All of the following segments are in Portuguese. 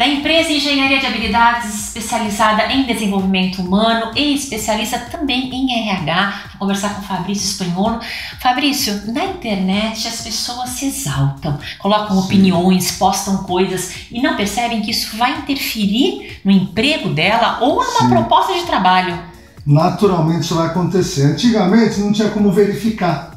Da empresa Engenharia de Habilidades, especializada em desenvolvimento humano e especialista também em RH, vou conversar com o Fabrício Spagnolo. Fabrício, na internet as pessoas se exaltam, colocam opiniões, postam coisas e não percebem que isso vai interferir no emprego dela ou numa proposta de trabalho. Naturalmente isso vai acontecer. Antigamente não tinha como verificar.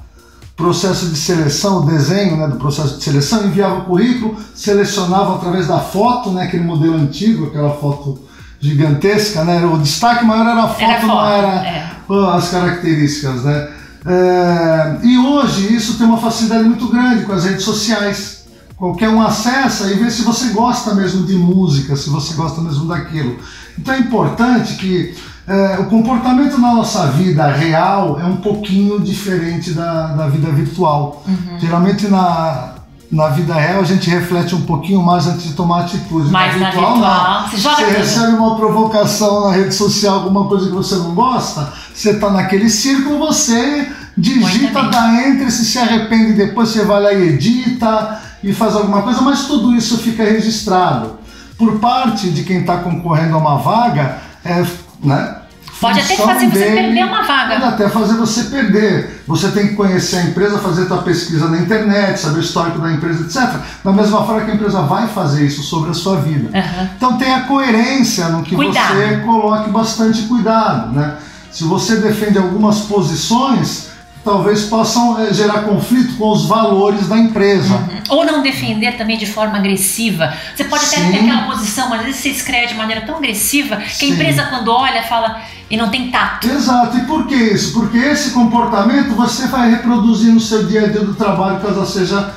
Processo de seleção, o desenho, né, do processo de seleção, enviava o currículo, selecionava através da foto, né, aquele modelo antigo, aquela foto gigantesca, né, o destaque maior era a foto, não era as características, né. E hoje isso tem uma facilidade muito grande com as redes sociais. Qualquer um acessa e vê se você gosta mesmo de música, se você gosta mesmo daquilo. Então é importante que o comportamento na nossa vida real é um pouquinho diferente da vida virtual. Geralmente na vida real a gente reflete um pouquinho mais antes de tomar atitude. Mas na virtual você recebe uma provocação na rede social, alguma coisa que você não gosta, você está naquele círculo, você digita, dá entre, se arrepende depois, você vai lá e edita e faz alguma coisa, mas tudo isso fica registrado. Por parte de quem está concorrendo a uma vaga, né? Pode até fazer você perder uma vaga. Pode até fazer você perder. Você tem que conhecer a empresa, fazer a sua pesquisa na internet, saber o histórico da empresa, etc. Da mesma forma que a empresa vai fazer isso sobre a sua vida. Então tenha coerência no que você coloque bastante cuidado, né? Se você defende algumas posições, talvez possam gerar conflito com os valores da empresa. Ou não defender também de forma agressiva. Você pode até ter aquela posição, mas às vezes você escreve de maneira tão agressiva que a empresa, quando olha, fala e não tem tato. Exato. E por que isso? Porque esse comportamento você vai reproduzir no seu dia a dia do trabalho, caso seja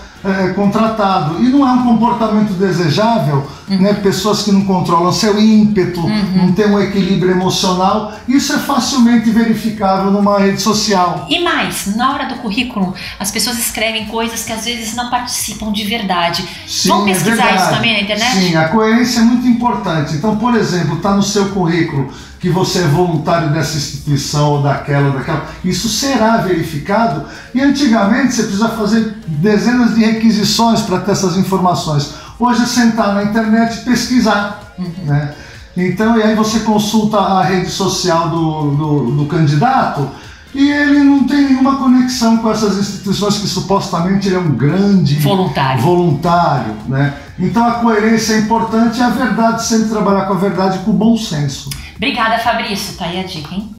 contratado. E não é um comportamento desejável, né? Pessoas que não controlam seu ímpeto, não tem um equilíbrio emocional, isso é facilmente verificável numa rede social. E mais, na hora do currículo, as pessoas escrevem coisas que às vezes não participam de verdade. Vão pesquisar isso também na internet? Sim, a coerência é muito importante. Então, por exemplo, está no seu currículo que você é voluntário dessa instituição ou daquela, isso será verificado, e antigamente você precisa fazer dezenas de requisições para ter essas informações. Hoje é sentar na internet e pesquisar, né? Então, e aí você consulta a rede social do candidato e ele não tem nenhuma conexão com essas instituições que supostamente ele é um grande voluntário, né? Então a coerência é importante e a verdade, sempre trabalhar com a verdade e com o bom senso. Obrigada, Fabrício. Tá aí a dica, hein?